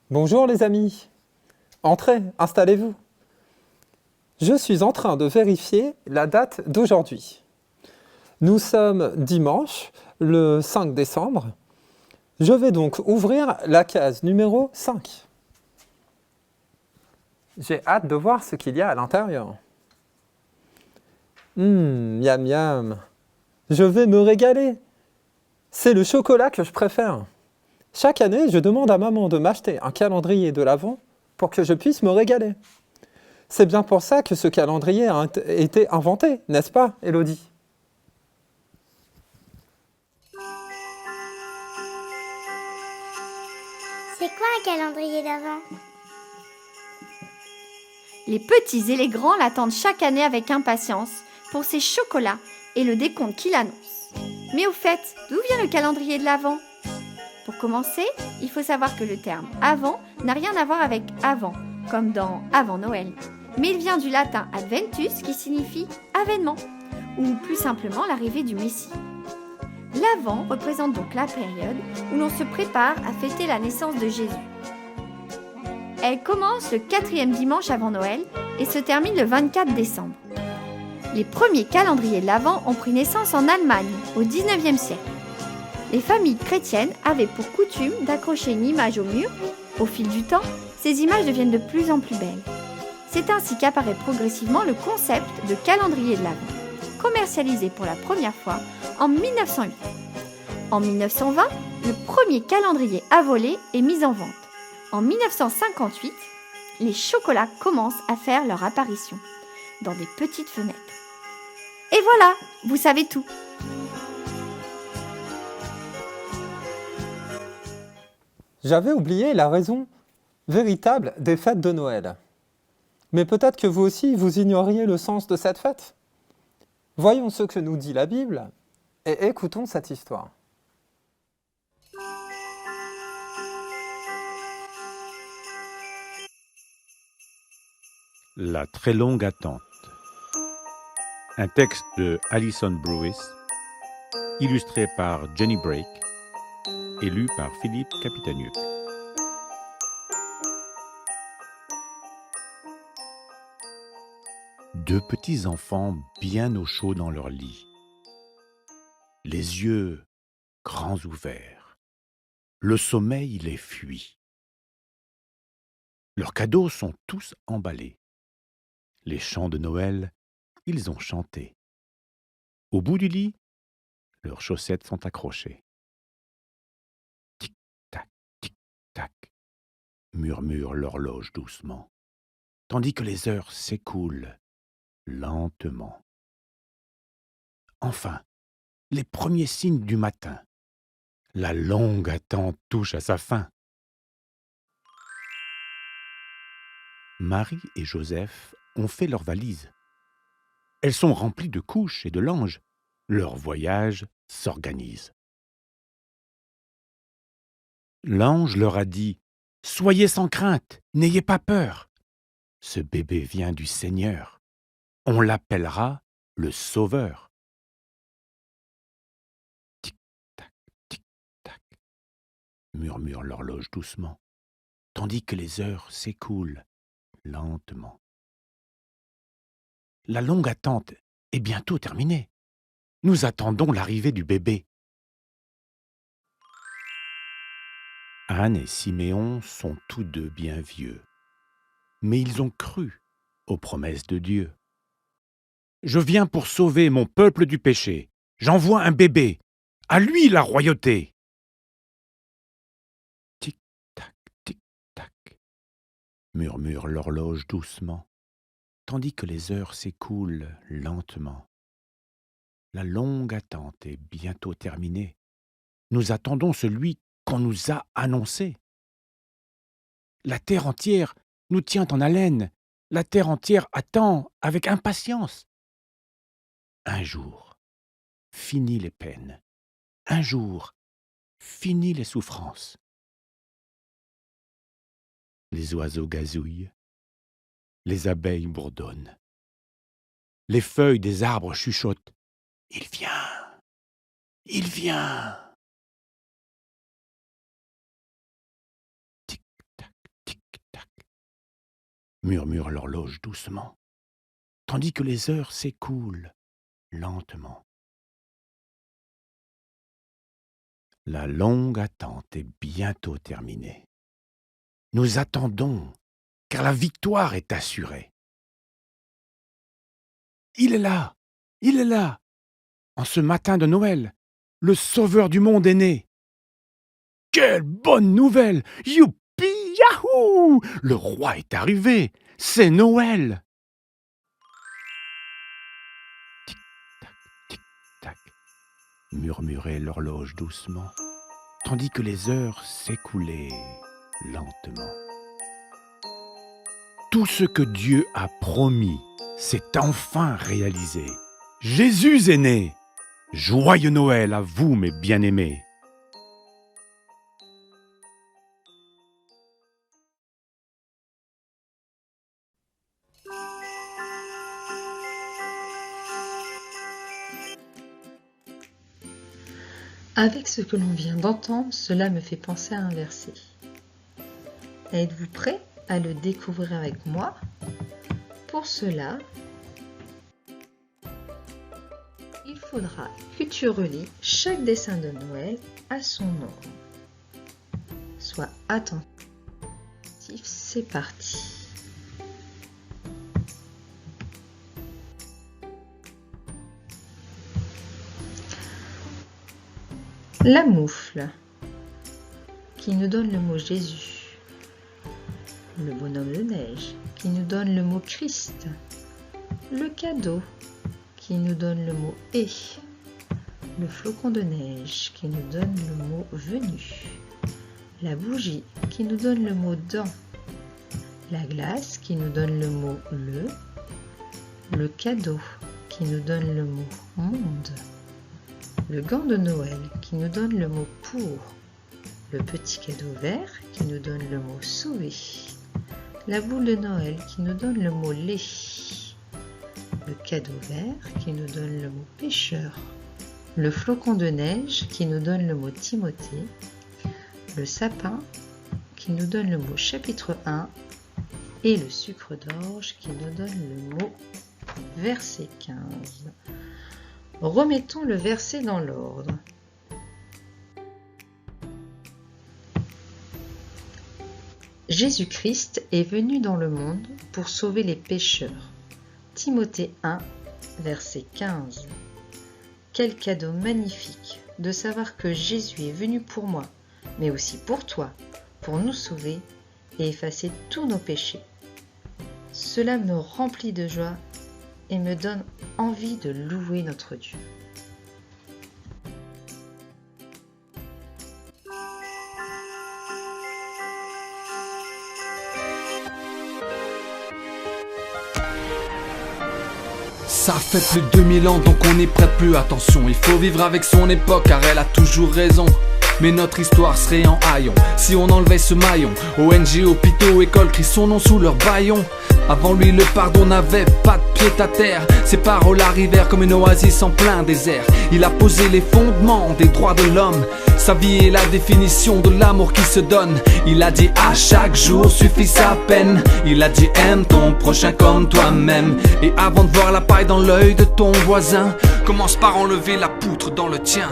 Bonjour les amis, entrez, installez-vous. Je suis en train de vérifier la date d'aujourd'hui. Nous sommes dimanche, le 5 décembre. Je vais donc ouvrir la case numéro 5. J'ai hâte de voir ce qu'il y a à l'intérieur. Miam miam. Je vais me régaler. C'est le chocolat que je préfère. Chaque année, je demande à maman de m'acheter un calendrier de l'Avent pour que je puisse me régaler. C'est bien pour ça que ce calendrier a été inventé, n'est-ce pas, Élodie? C'est quoi un calendrier d'avant? Les petits et les grands l'attendent chaque année avec impatience pour ses chocolats et le décompte qu'il annonce. Mais au fait, d'où vient le calendrier de l'Avent? Pour commencer, il faut savoir que le terme « avant » n'a rien à voir avec « avant », comme dans « avant Noël », mais il vient du latin « adventus » qui signifie « avènement » ou plus simplement l'arrivée du Messie. L'Avent représente donc la période où l'on se prépare à fêter la naissance de Jésus. Elle commence le 4e dimanche avant Noël et se termine le 24 décembre. Les premiers calendriers de l'Avent ont pris naissance en Allemagne au 19e siècle. Les familles chrétiennes avaient pour coutume d'accrocher une image au mur. Au fil du temps, ces images deviennent de plus en plus belles. C'est ainsi qu'apparaît progressivement le concept de calendrier de l'Avent, commercialisé pour la première fois en 1908. En 1920, le premier calendrier à voler est mis en vente. En 1958, les chocolats commencent à faire leur apparition dans des petites fenêtres. Et voilà, vous savez tout. J'avais oublié la raison véritable des fêtes de Noël. Mais peut-être que vous aussi, vous ignoriez le sens de cette fête. Voyons ce que nous dit la Bible et écoutons cette histoire. La très longue attente. Un texte de Alison Brewis, illustré par Jenny Brake et lu par Philippe Capitaniuk. Deux petits enfants bien au chaud dans leur lit, les yeux grands ouverts. Le sommeil les fuit. Leurs cadeaux sont tous emballés. Les chants de Noël, ils ont chanté. Au bout du lit, leurs chaussettes sont accrochées. Tic-tac, tic-tac, murmure l'horloge doucement, tandis que les heures s'écoulent lentement. Enfin, les premiers signes du matin. La longue attente touche à sa fin. Marie et Joseph ont fait leurs valises. Elles sont remplies de couches et de langes. Leur voyage s'organise. L'ange leur a dit « Soyez sans crainte, n'ayez pas peur. Ce bébé vient du Seigneur. On l'appellera le Sauveur. » Tic-tac, tic-tac, murmure l'horloge doucement, tandis que les heures s'écoulent lentement. La longue attente est bientôt terminée. Nous attendons l'arrivée du bébé. Anne et Siméon sont tous deux bien vieux, mais ils ont cru aux promesses de Dieu. Je viens pour sauver mon peuple du péché. J'envoie un bébé. À lui la royauté. Tic-tac, tic-tac, murmure l'horloge doucement, tandis que les heures s'écoulent lentement. La longue attente est bientôt terminée. Nous attendons celui qu'on nous a annoncé. La terre entière nous tient en haleine. La terre entière attend avec impatience. Un jour, fini les peines. Un jour, fini les souffrances. Les oiseaux gazouillent. Les abeilles bourdonnent. Les feuilles des arbres chuchotent. Il vient, il vient. Tic-tac, murmure l'horloge doucement, tandis que les heures s'écoulent lentement. La longue attente est bientôt terminée. Nous attendons, car la victoire est assurée. Il est là, il est là. En ce matin de Noël, le Sauveur du monde est né. Quelle bonne nouvelle! Youpi, yahoo! Le roi est arrivé, c'est Noël! Tic-tac, tic-tac, murmurait l'horloge doucement, tandis que les heures s'écoulaient lentement. Tout ce que Dieu a promis s'est enfin réalisé. Jésus est né! Joyeux Noël à vous, mes bien-aimés! Avec ce que l'on vient d'entendre, cela me fait penser à un verset. Êtes-vous prêts à le découvrir avec moi? Pour cela, il faudra que tu relis chaque dessin de Noël à son ordre. Sois attentif, c'est parti. La moufle, qui nous donne le mot Jésus. Le bonhomme de neige, qui nous donne le mot Christ. Le cadeau, qui nous donne le mot « et ». Le flocon de neige, qui nous donne le mot « venu ». La bougie, qui nous donne le mot « dans ». La glace, qui nous donne le mot « le ». Le cadeau, qui nous donne le mot « monde ». Le gant de Noël qui nous donne le mot pour, le petit cadeau vert qui nous donne le mot sauver, la boule de Noël qui nous donne le mot lait, le cadeau vert qui nous donne le mot pêcheur, le flocon de neige qui nous donne le mot Timothée, le sapin qui nous donne le mot chapitre 1 et le sucre d'orge qui nous donne le mot verset 15. Remettons le verset dans l'ordre. Jésus-Christ est venu dans le monde pour sauver les pécheurs. Timothée 1, verset 15. Quel cadeau magnifique de savoir que Jésus est venu pour moi, mais aussi pour toi, pour nous sauver et effacer tous nos péchés. Cela me remplit de joie et me donne envie de louer notre Dieu. Ça fait plus de 2000 ans donc on n'y prête plus attention. Il faut vivre avec son époque car elle a toujours raison. Mais notre histoire serait en haillons si on enlevait ce maillon. ONG, hôpitaux, écoles crient son nom sous leur bâillon. Avant lui le pardon n'avait pas de pied à terre. Ses paroles arrivèrent comme une oasis en plein désert. Il a posé les fondements des droits de l'homme. Sa vie est la définition de l'amour qui se donne. Il a dit à chaque jour suffit sa peine. Il a dit aime ton prochain comme toi-même. Et avant de voir la paille dans l'œil de ton voisin, commence par enlever la poutre dans le tien.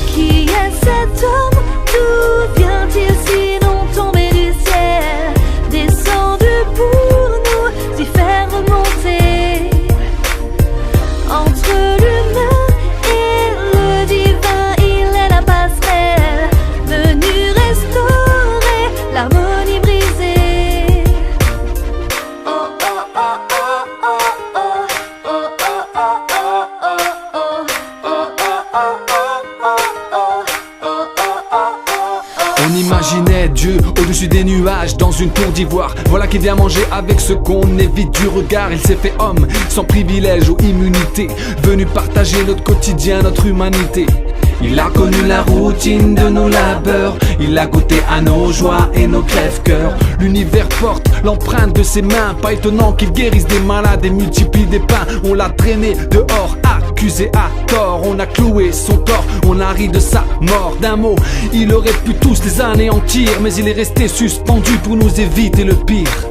Qui est cet homme? D'où vient-il sinon tombé du ciel? Descendu pour nous y faire remonter. Entre l'humain et le divin, il est la passerelle, venu restaurer l'harmonie brisée. Oh oh oh oh oh oh oh oh oh oh oh On imaginait Dieu au-dessus des nuages dans une tour d'ivoire. Voilà qu'il vient manger avec ceux qu'on évite du regard. Il s'est fait homme, sans privilège ou immunité, venu partager notre quotidien, notre humanité. Il a connu la routine de nos labeurs. Il a goûté à nos joies et nos crève-cœurs. L'univers porte l'empreinte de ses mains. Pas étonnant qu'il guérisse des malades et multiplie des pains. On l'a traîné dehors, accusé à tort. On a cloué son corps, on a ri de sa mort. D'un mot, il aurait pu tous les anéantir, mais il est resté suspendu pour nous éviter le pire.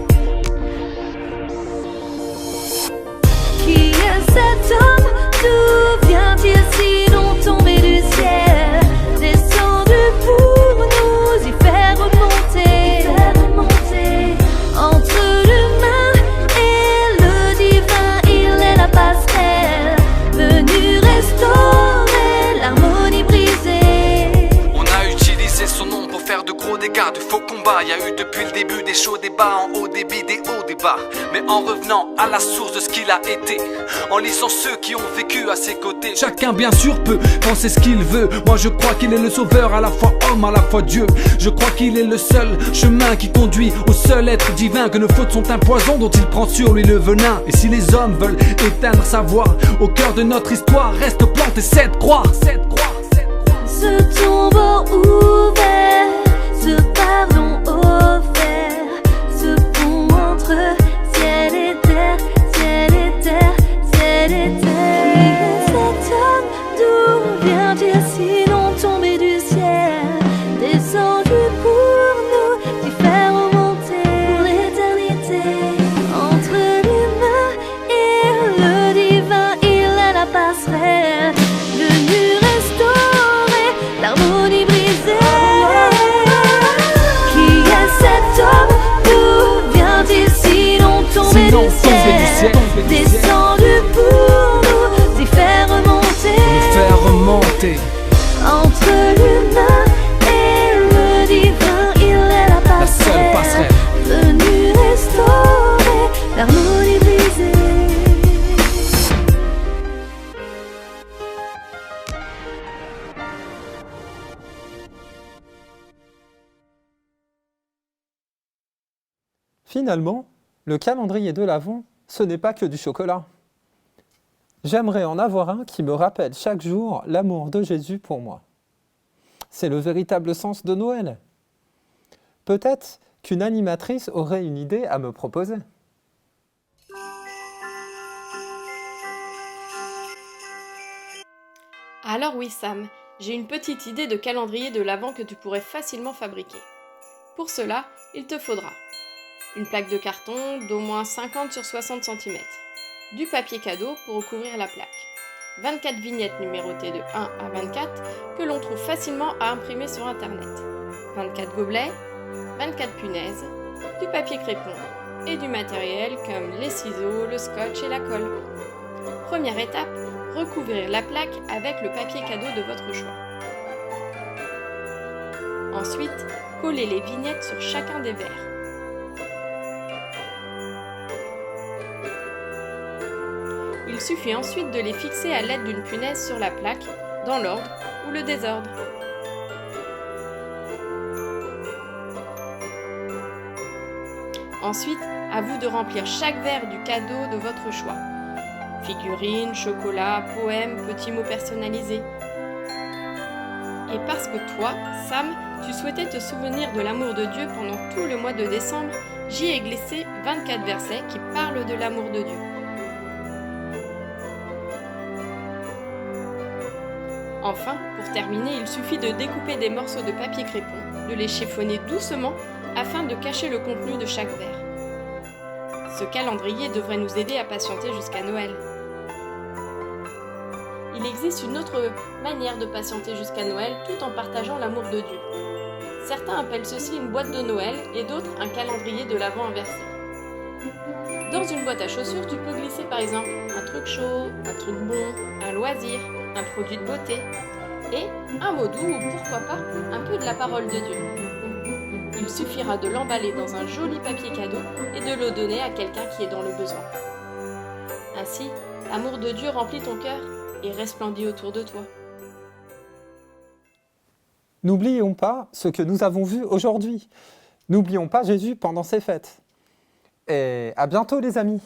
ça, y a eu depuis le début des chauds débats, en haut débit, des hauts débats. Mais en revenant à la source de ce qu'il a été, en lisant ceux qui ont vécu à ses côtés. Chacun bien sûr peut penser ce qu'il veut. Moi je crois qu'il est le sauveur, à la fois homme, à la fois Dieu. Je crois qu'il est le seul chemin qui conduit au seul être divin, que nos fautes sont un poison dont il prend sur lui le venin. Et si les hommes veulent éteindre sa voix, au cœur de notre histoire reste plantée cette croix. Ce tombeau ouvert, ce pardon offert, ce pont entre ciel et terre, ciel et terre, ciel et terre. Cet homme, d'où vient-il sinon tombé du ciel, descendu pour nous, d'y faire remonter pour l'éternité. Entre l'humain et le divin, il est la passerelle, venu restaurer l'harmonie brisée. Qui est cet homme? D'où vient-il sinon tombé du ciel, descendu pour nous, d'y faire remonter. Entre l'humain et le divin, il est la passerelle, venu restaurer l'harmonie brisée. Finalement, le calendrier de l'Avent, ce n'est pas que du chocolat. J'aimerais en avoir un qui me rappelle chaque jour l'amour de Jésus pour moi. C'est le véritable sens de Noël. Peut-être qu'une animatrice aurait une idée à me proposer. Alors oui Sam, j'ai une petite idée de calendrier de l'Avent que tu pourrais facilement fabriquer. Pour cela, il te faudra une plaque de carton d'au moins 50 sur 60 cm, du papier cadeau pour recouvrir la plaque, 24 vignettes numérotées de 1 à 24 que l'on trouve facilement à imprimer sur internet, 24 gobelets, 24 punaises, du papier crépon et du matériel comme les ciseaux, le scotch et la colle. Première étape, recouvrir la plaque avec le papier cadeau de votre choix. Ensuite, coller les vignettes sur chacun des verres. Il suffit ensuite de les fixer à l'aide d'une punaise sur la plaque, dans l'ordre ou le désordre. Ensuite, à vous de remplir chaque verre du cadeau de votre choix. Figurines, chocolat, poèmes, petits mots personnalisés. Et parce que toi, Sam, tu souhaitais te souvenir de l'amour de Dieu pendant tout le mois de décembre, j'y ai glissé 24 versets qui parlent de l'amour de Dieu. Enfin, pour terminer, il suffit de découper des morceaux de papier crépon, de les chiffonner doucement afin de cacher le contenu de chaque verre. Ce calendrier devrait nous aider à patienter jusqu'à Noël. Il existe une autre manière de patienter jusqu'à Noël tout en partageant l'amour de Dieu. Certains appellent ceci une boîte de Noël et d'autres un calendrier de l'Avent inversé. Dans une boîte à chaussures, tu peux glisser par exemple un truc chaud, un truc bon, un loisir, un produit de beauté et un mot doux ou pourquoi pas un peu de la parole de Dieu. Il suffira de l'emballer dans un joli papier cadeau et de le donner à quelqu'un qui est dans le besoin. Ainsi, l'amour de Dieu remplit ton cœur et resplendit autour de toi. N'oublions pas ce que nous avons vu aujourd'hui. N'oublions pas Jésus pendant ces fêtes. Et à bientôt les amis.